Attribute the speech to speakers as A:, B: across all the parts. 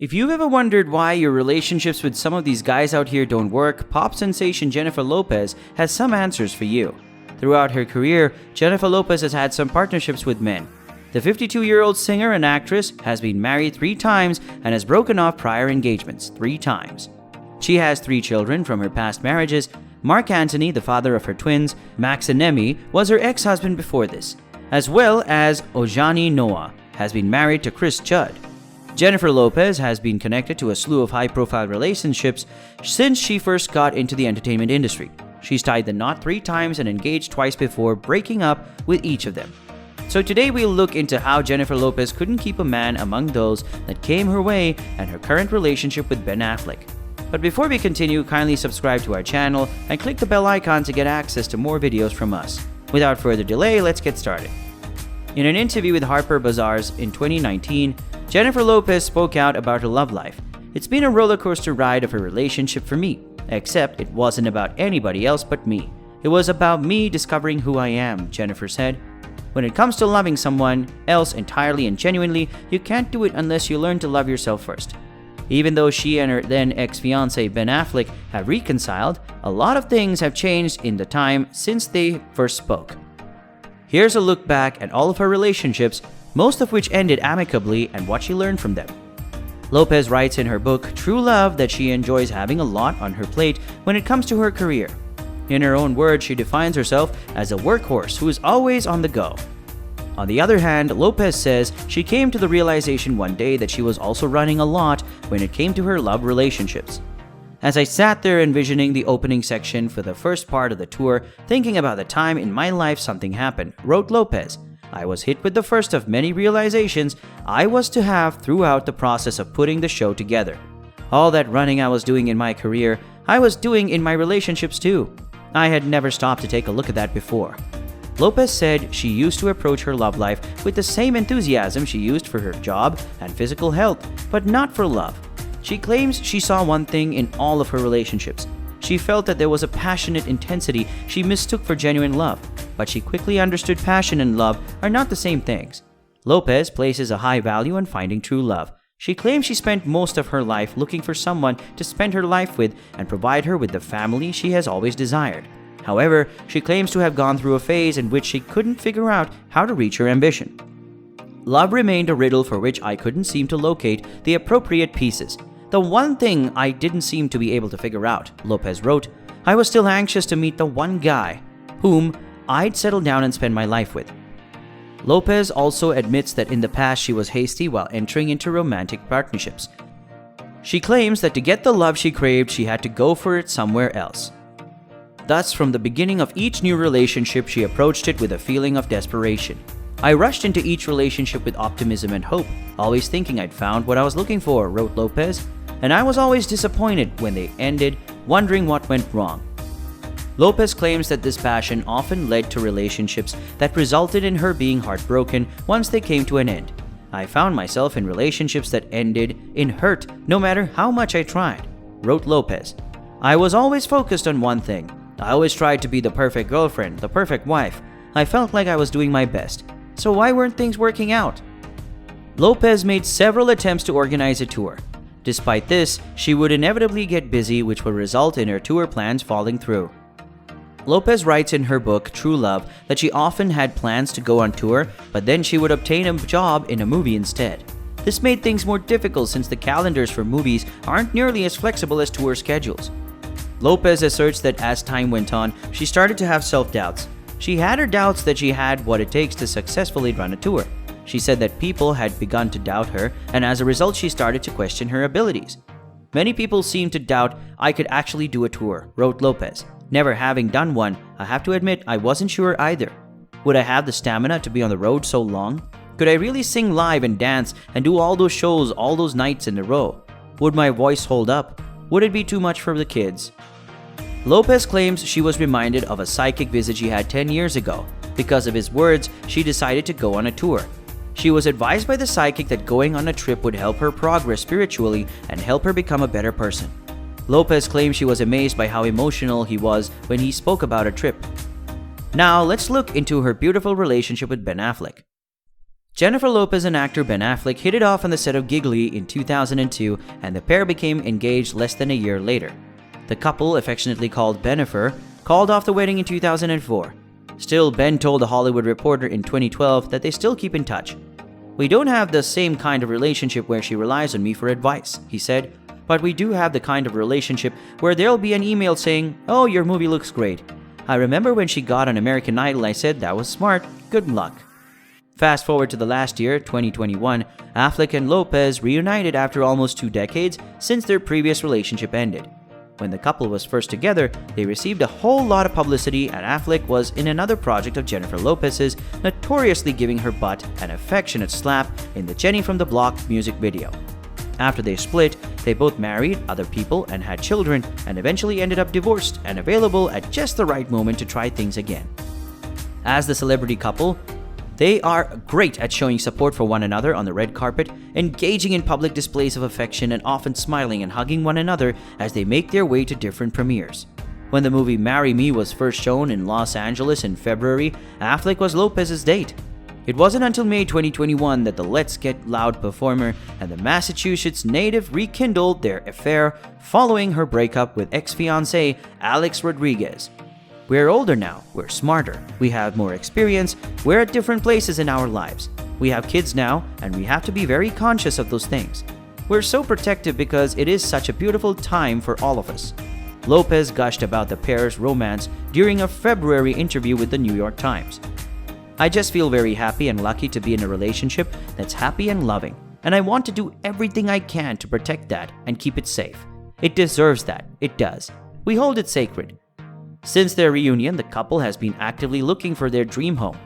A: If you've ever wondered why your relationships with some of these guys out here don't work, pop sensation Jennifer Lopez has some answers for you. Throughout her career, Jennifer Lopez has had some partnerships with men. The 52-year-old singer and actress has been married 3 times and has broken off prior engagements 3 times. She has 3 children from her past marriages. Mark Anthony, the father of her twins, Max and Emmy, was her ex-husband before this, as well as Ojani Noah has been married to Chris Judd. Jennifer Lopez has been connected to a slew of high-profile relationships since she first got into the entertainment industry. She's tied the knot 3 times and engaged twice before breaking up with each of them. So today we'll look into how Jennifer Lopez couldn't keep a man among those that came her way and her current relationship with Ben Affleck. But before we continue, kindly subscribe to our channel and click the bell icon to get access to more videos from us. Without further delay, let's get started. In an interview with Harper Bazaars in 2019, Jennifer Lopez spoke out about her love life. "It's been a roller coaster ride of a relationship for me, except it wasn't about anybody else but me. It was about me discovering who I am," Jennifer said. "When it comes to loving someone else entirely and genuinely, you can't do it unless you learn to love yourself first." Even though she and her then ex-fiancé Ben Affleck have reconciled, a lot of things have changed in the time since they first spoke. Here's a look back at all of her relationships, most of which ended amicably, and what she learned from them. Lopez writes in her book, True Love, that she enjoys having a lot on her plate when it comes to her career. In her own words, she defines herself as a workhorse who is always on the go. On the other hand, Lopez says she came to the realization one day that she was also running a lot when it came to her love relationships. "As I sat there envisioning the opening section for the first part of the tour, thinking about the time in my life something happened," wrote Lopez. "I was hit with the first of many realizations I was to have throughout the process of putting the show together. All that running I was doing in my career, I was doing in my relationships too. I had never stopped to take a look at that before." Lopez said she used to approach her love life with the same enthusiasm she used for her job and physical health, but not for love. She claims she saw one thing in all of her relationships. She felt that there was a passionate intensity she mistook for genuine love, but she quickly understood passion and love are not the same things. Lopez places a high value on finding true love. She claims she spent most of her life looking for someone to spend her life with and provide her with the family she has always desired. However, she claims to have gone through a phase in which she couldn't figure out how to reach her ambition. "Love remained a riddle for which I couldn't seem to locate the appropriate pieces. The one thing I didn't seem to be able to figure out," Lopez wrote. "I was still anxious to meet the one guy whom I'd settle down and spend my life with." Lopez also admits that in the past she was hasty while entering into romantic partnerships. She claims that to get the love she craved, she had to go for it somewhere else. Thus, from the beginning of each new relationship, she approached it with a feeling of desperation. "I rushed into each relationship with optimism and hope, always thinking I'd found what I was looking for," wrote Lopez. "And I was always disappointed when they ended, wondering what went wrong." Lopez claims that this passion often led to relationships that resulted in her being heartbroken once they came to an end. "I found myself in relationships that ended in hurt no matter how much I tried," wrote Lopez. "I was always focused on one thing. I always tried to be the perfect girlfriend, the perfect wife. I felt like I was doing my best. So why weren't things working out?" Lopez made several attempts to organize a tour. Despite this, she would inevitably get busy, which would result in her tour plans falling through. Lopez writes in her book, True Love, that she often had plans to go on tour, but then she would obtain a job in a movie instead. This made things more difficult since the calendars for movies aren't nearly as flexible as tour schedules. Lopez asserts that as time went on, she started to have self-doubts. She had her doubts that she had what it takes to successfully run a tour. She said that people had begun to doubt her, and as a result, she started to question her abilities. "Many people seemed to doubt I could actually do a tour," wrote Lopez. "Never having done one, I have to admit I wasn't sure either. Would I have the stamina to be on the road so long? Could I really sing live and dance and do all those shows all those nights in a row? Would my voice hold up? Would it be too much for the kids?" Lopez claims she was reminded of a psychic visit she had 10 years ago. Because of his words, she decided to go on a tour. She was advised by the psychic that going on a trip would help her progress spiritually and help her become a better person. Lopez claims she was amazed by how emotional he was when he spoke about a trip. Now, let's look into her beautiful relationship with Ben Affleck. Jennifer Lopez and actor Ben Affleck hit it off on the set of Giggly in 2002, and the pair became engaged less than a year later. The couple, affectionately called Benifer, called off the wedding in 2004. Still, Ben told The Hollywood Reporter in 2012 that they still keep in touch. "We don't have the same kind of relationship where she relies on me for advice," he said, "but we do have the kind of relationship where there'll be an email saying, 'Oh, your movie looks great. I remember when she got on American Idol, I said that was smart. Good luck.'" Fast forward to the last year, 2021, Affleck and Lopez reunited after almost 2 decades since their previous relationship ended. When the couple was first together, they received a whole lot of publicity, and Affleck was in another project of Jennifer Lopez's, notoriously giving her butt an affectionate slap in the Jenny from the Block music video. After they split, they both married other people and had children, and eventually ended up divorced and available at just the right moment to try things again. As the celebrity couple, they are great at showing support for one another on the red carpet, engaging in public displays of affection, and often smiling and hugging one another as they make their way to different premieres. When the movie Marry Me was first shown in Los Angeles in February, Affleck was Lopez's date. It wasn't until May 2021 that the Let's Get Loud performer and the Massachusetts native rekindled their affair following her breakup with ex-fiancé Alex Rodriguez. "We're older now, we're smarter, we have more experience, we're at different places in our lives. We have kids now, and we have to be very conscious of those things. We're so protective because it is such a beautiful time for all of us." Lopez gushed about the pair's romance during a February interview with the New York Times. "I just feel very happy and lucky to be in a relationship that's happy and loving, and I want to do everything I can to protect that and keep it safe. It deserves that, it does. We hold it sacred." Since their reunion, the couple has been actively looking for their dream home.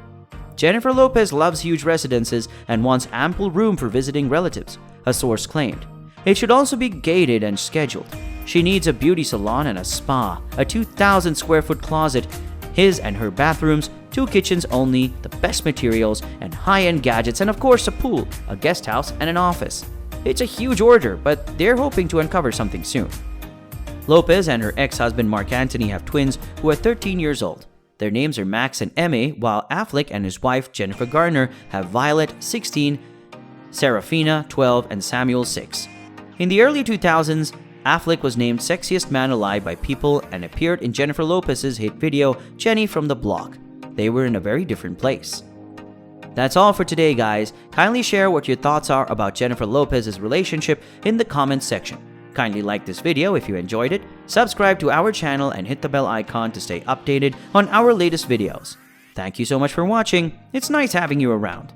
A: Jennifer Lopez loves huge residences and wants ample room for visiting relatives, a source claimed. It should also be gated and scheduled. She needs a beauty salon and a spa, a 2,000 square foot closet, his and her bathrooms, 2 kitchens only, the best materials, and high-end gadgets, and of course a pool, a guest house, and an office. It's a huge order, but they're hoping to uncover something soon. Lopez and her ex-husband Mark Anthony have twins who are 13 years old. Their names are Max and Emmy, while Affleck and his wife Jennifer Garner have Violet, 16, Serafina, 12, and Samuel, 6. In the early 2000s, Affleck was named Sexiest Man Alive by People and appeared in Jennifer Lopez's hit video Jenny from the Block. They were in a very different place. That's all for today, guys. Kindly share what your thoughts are about Jennifer Lopez's relationship in the comments section. Kindly like this video if you enjoyed it, subscribe to our channel, and hit the bell icon to stay updated on our latest videos. Thank you so much for watching. It's nice having you around.